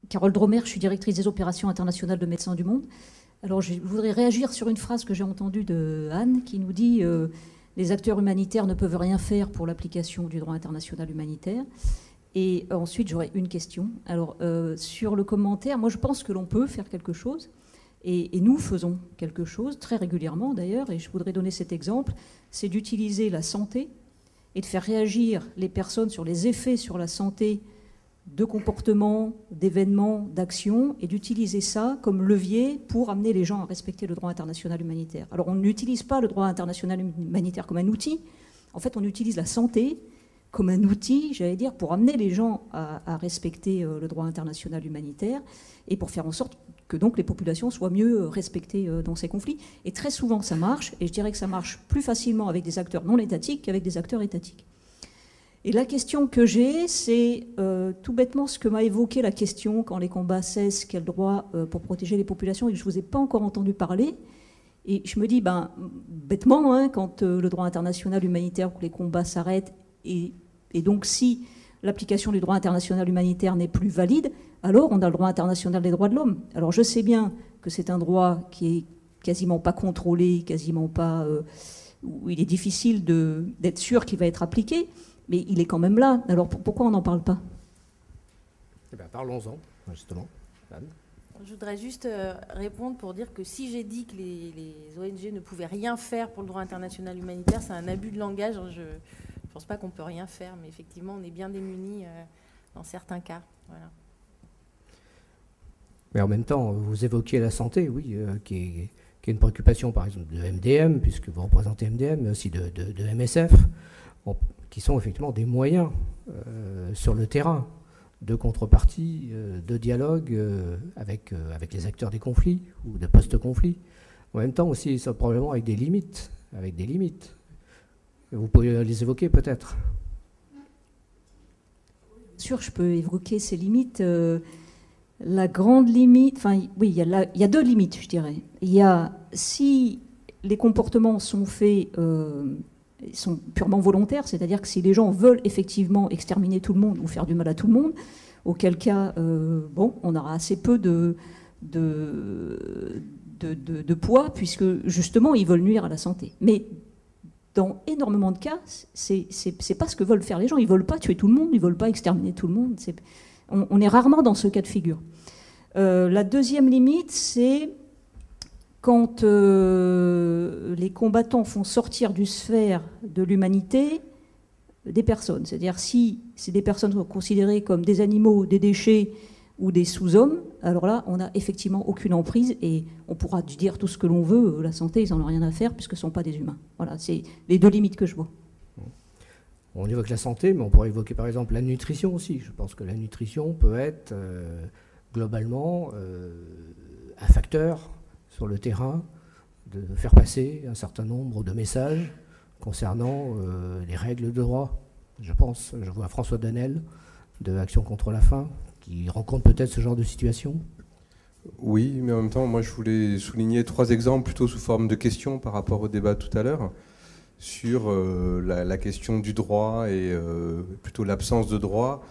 Carole Dromer, je suis directrice des opérations internationales de Médecins du Monde. Alors je voudrais réagir sur une phrase que j'ai entendue de Anne qui nous dit les acteurs humanitaires ne peuvent rien faire pour l'application du droit international humanitaire. Et ensuite, j'aurais une question. Alors, sur le commentaire, moi je pense que l'on peut faire quelque chose. Et nous faisons quelque chose, très régulièrement d'ailleurs, et je voudrais donner cet exemple, c'est d'utiliser la santé et de faire réagir les personnes sur les effets sur la santé de comportements, d'événements, d'actions, et d'utiliser ça comme levier pour amener les gens à respecter le droit international humanitaire. Alors on n'utilise pas le droit international humanitaire comme un outil, en fait on utilise la santé comme un outil, j'allais dire, pour amener les gens à respecter le droit international humanitaire et pour faire en sorte que donc les populations soient mieux respectées dans ces conflits. Et très souvent ça marche, et je dirais que ça marche plus facilement avec des acteurs non étatiques qu'avec des acteurs étatiques. Et la question que j'ai, c'est tout bêtement ce que m'a évoqué la question quand les combats cessent, quel droit pour protéger les populations, et que je ne vous ai pas encore entendu parler. Et je me dis, bêtement, hein, quand le droit international humanitaire, que les combats s'arrêtent, et donc si l'application du droit international humanitaire n'est plus valide, alors on a le droit international des droits de l'homme. Alors je sais bien que c'est un droit qui est quasiment pas contrôlé, quasiment pas... où il est difficile d'être sûr qu'il va être appliqué, mais il est quand même là. Alors pourquoi on n'en parle pas? Eh bien, parlons-en, justement. Anne. Je voudrais juste répondre pour dire que si j'ai dit que les ONG ne pouvaient rien faire pour le droit international humanitaire, c'est un abus de langage. Je ne pense pas qu'on peut rien faire, mais effectivement, on est bien démunis dans certains cas. Voilà. Mais en même temps, vous évoquiez la santé, oui, qui est une préoccupation, par exemple, de MDM, puisque vous représentez MDM, mais aussi de MSF, qui sont effectivement des moyens sur le terrain de contrepartie, de dialogue avec les acteurs des conflits ou de post-conflits. En même temps aussi, ça probablement avec des limites. Vous pouvez les évoquer peut-être. Bien sûr, je peux évoquer ces limites. La grande limite, enfin oui, il y a deux limites, je dirais. Il y a, si les comportements sont faits, sont purement volontaires, c'est-à-dire que si les gens veulent effectivement exterminer tout le monde ou faire du mal à tout le monde, auquel cas, on aura assez peu de poids, puisque justement, ils veulent nuire à la santé. Mais dans énormément de cas, c'est pas ce que veulent faire les gens. Ils veulent pas tuer tout le monde, ils veulent pas exterminer tout le monde. On est rarement dans ce cas de figure. La deuxième limite, c'est quand les combattants font sortir du sphère de l'humanité des personnes. C'est-à-dire si des personnes sont considérées comme des animaux, des déchets ou des sous-hommes, alors là, on n'a effectivement aucune emprise et on pourra dire tout ce que l'on veut. La santé, ils n'en ont rien à faire puisque ce ne sont pas des humains. Voilà, c'est les deux limites que je vois. On évoque la santé, mais on pourrait évoquer par exemple la nutrition aussi. Je pense que la nutrition peut être globalement un facteur sur le terrain de faire passer un certain nombre de messages concernant les règles de droit. Je vois François Danel de Action contre la faim qui rencontre peut-être ce genre de situation. Oui, mais en même temps, moi je voulais souligner 3 exemples plutôt sous forme de questions par rapport au débat tout à l'heure sur la question du droit et plutôt l'absence de droit,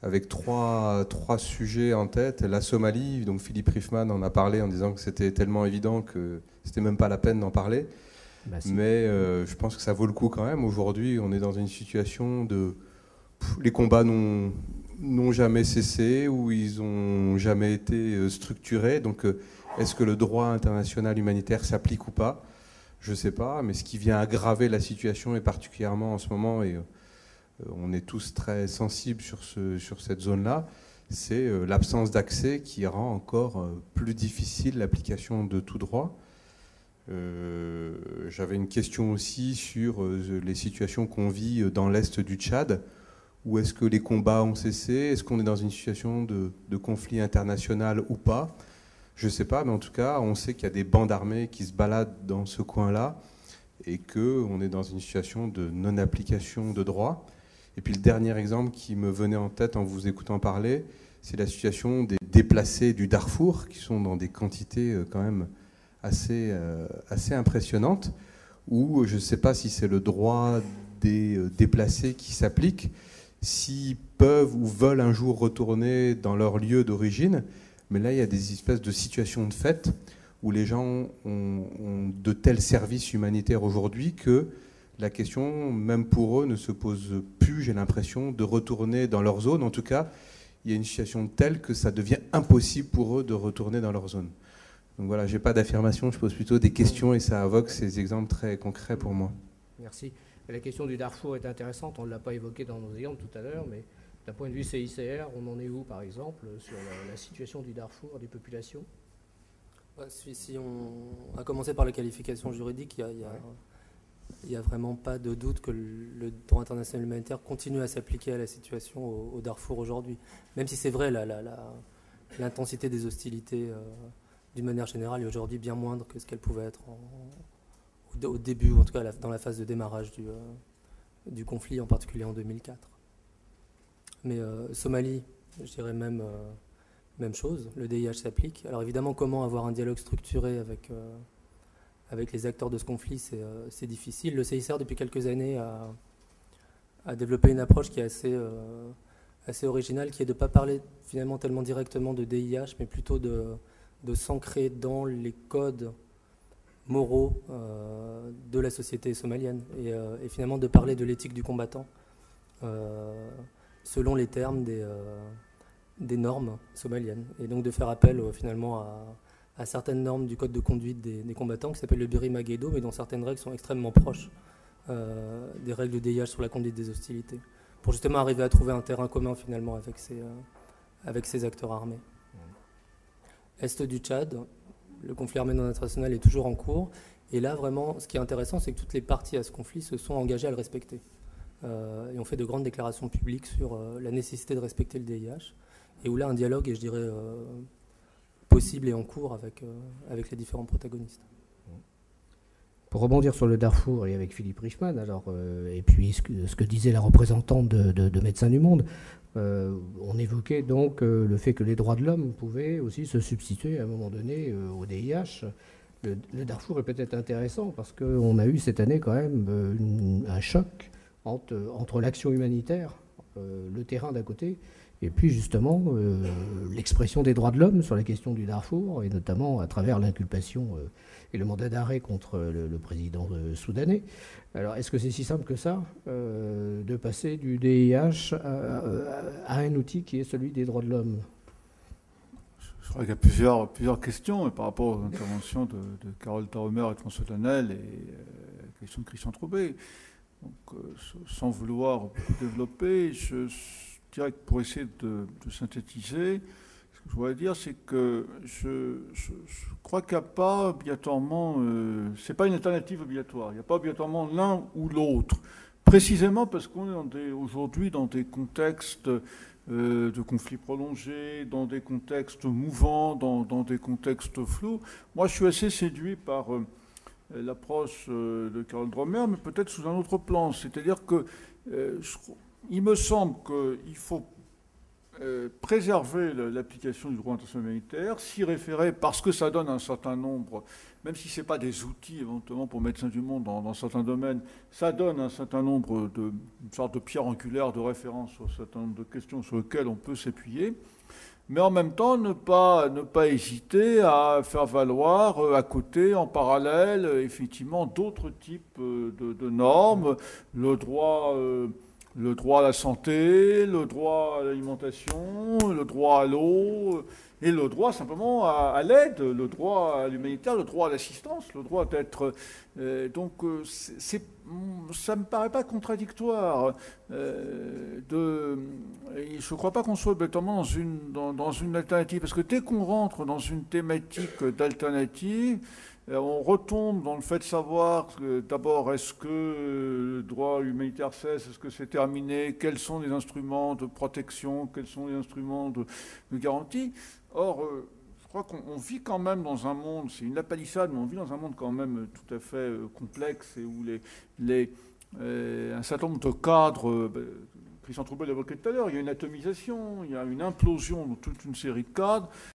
avec trois sujets en tête. La Somalie, donc Philippe Riffman en a parlé en disant que c'était tellement évident que c'était même pas la peine d'en parler. Mais je pense que ça vaut le coup quand même. Aujourd'hui, on est dans une situation de... les combats n'ont jamais cessé ou ils n'ont jamais été structurés. Donc est-ce que le droit international humanitaire s'applique ou pas ? Je ne sais pas, mais ce qui vient aggraver la situation, et particulièrement en ce moment, et on est tous très sensibles sur cette zone-là, c'est l'absence d'accès qui rend encore plus difficile l'application de tout droit. J'avais une question aussi sur les situations qu'on vit dans l'est du Tchad, où est-ce que les combats ont cessé, est-ce qu'on est dans une situation de conflit international ou pas ? Je ne sais pas, mais en tout cas, on sait qu'il y a des bandes armées qui se baladent dans ce coin-là et qu'on est dans une situation de non-application de droit. Et puis le dernier exemple qui me venait en tête en vous écoutant parler, c'est la situation des déplacés du Darfour, qui sont dans des quantités quand même assez impressionnantes, où je ne sais pas si c'est le droit des déplacés qui s'applique, s'ils peuvent ou veulent un jour retourner dans leur lieu d'origine. Mais là, il y a des espèces de situations de fait où les gens ont de tels services humanitaires aujourd'hui que la question, même pour eux, ne se pose plus, j'ai l'impression, de retourner dans leur zone. En tout cas, il y a une situation telle que ça devient impossible pour eux de retourner dans leur zone. Donc voilà, je n'ai pas d'affirmation, je pose plutôt des questions et ça invoque ces exemples très concrets pour moi. Merci. La question du Darfour est intéressante, on ne l'a pas évoqué dans nos exemples tout à l'heure, mais d'un point de vue CICR, on en est où, par exemple, sur la situation du Darfour, des populations? Si on a commencé par la qualification juridique, il n'y a vraiment pas de doute que le droit international humanitaire continue à s'appliquer à la situation au Darfour aujourd'hui. Même si c'est vrai, l'intensité des hostilités, d'une manière générale, est aujourd'hui bien moindre que ce qu'elle pouvait être au début, ou en tout cas dans la phase de démarrage du conflit, en particulier en 2004. Mais Somalie, je dirais même chose, le DIH s'applique. Alors évidemment, comment avoir un dialogue structuré avec les acteurs de ce conflit, c'est difficile. Le CICR, depuis quelques années, a développé une approche qui est assez originale, qui est de ne pas parler finalement tellement directement de DIH, mais plutôt de s'ancrer dans les codes moraux de la société somalienne et finalement de parler de l'éthique du combattant selon les termes des normes somaliennes, et donc de faire appel finalement à certaines normes du code de conduite des combattants qui s'appelle le Biri Magedo, mais dont certaines règles sont extrêmement proches des règles de DIH sur la conduite des hostilités, pour justement arriver à trouver un terrain commun finalement avec ces acteurs armés. Est du Tchad, le conflit armé non international est toujours en cours, et là vraiment ce qui est intéressant, c'est que toutes les parties à ce conflit se sont engagées à le respecter et ont fait de grandes déclarations publiques sur la nécessité de respecter le DIH, et où là un dialogue est, je dirais, possible et en cours avec les différents protagonistes. Pour rebondir sur le Darfour et avec Philippe Richman, alors, et puis ce que disait la représentante de Médecins du Monde, on évoquait donc le fait que les droits de l'homme pouvaient aussi se substituer à un moment donné au DIH. Le Darfour est peut-être intéressant parce qu'on a eu cette année quand même un choc entre l'action humanitaire, le terrain d'un côté, et puis justement l'expression des droits de l'homme sur la question du Darfour, et notamment à travers l'inculpation et le mandat d'arrêt contre le président soudanais. Alors est-ce que c'est si simple que ça, de passer du DIH à un outil qui est celui des droits de l'homme? Je crois qu'il y a plusieurs questions par rapport aux interventions de Carole Taromer et de François Tanel, et la question de Christian Troubet. Donc, sans vouloir beaucoup développer, je dirais que pour essayer de synthétiser, ce que je voudrais dire, c'est que je crois qu'il n'y a pas obligatoirement, c'est pas une alternative obligatoire, il n'y a pas obligatoirement l'un ou l'autre, précisément parce qu'on est aujourd'hui dans des contextes de conflits prolongés, dans des contextes mouvants, dans des contextes flous. Moi, je suis assez séduit par l'approche de Carole Taromer, mais peut-être sous un autre plan. C'est-à-dire que il me semble qu'il faut préserver l'application du droit international humanitaire, s'y référer parce que ça donne un certain nombre, même si ce n'est pas des outils éventuellement pour Médecins du Monde dans certains domaines, ça donne un certain nombre une sorte de pierre angulaire de référence sur un certain nombre de questions sur lesquelles on peut s'appuyer. Mais en même temps, ne pas hésiter à faire valoir à côté, en parallèle, effectivement, d'autres types de normes, le droit à la santé, le droit à l'alimentation, le droit à l'eau, et le droit simplement à l'aide, le droit à l'humanitaire, le droit à l'assistance, le droit d'être... donc ça ne me paraît pas contradictoire. Je ne crois pas qu'on soit bêtement dans une alternative, parce que dès qu'on rentre dans une thématique d'alternative, on retombe dans le fait de savoir d'abord, est-ce que le droit humanitaire cesse, est-ce que c'est terminé, quels sont les instruments de protection, quels sont les instruments de garantie. Or, je crois qu'on vit quand même dans un monde, c'est une lapalissade, mais on vit dans un monde quand même tout à fait complexe, et où un certain nombre de cadres, Christian Troubet l'évoquait tout à l'heure, il y a une atomisation, il y a une implosion de toute une série de cadres.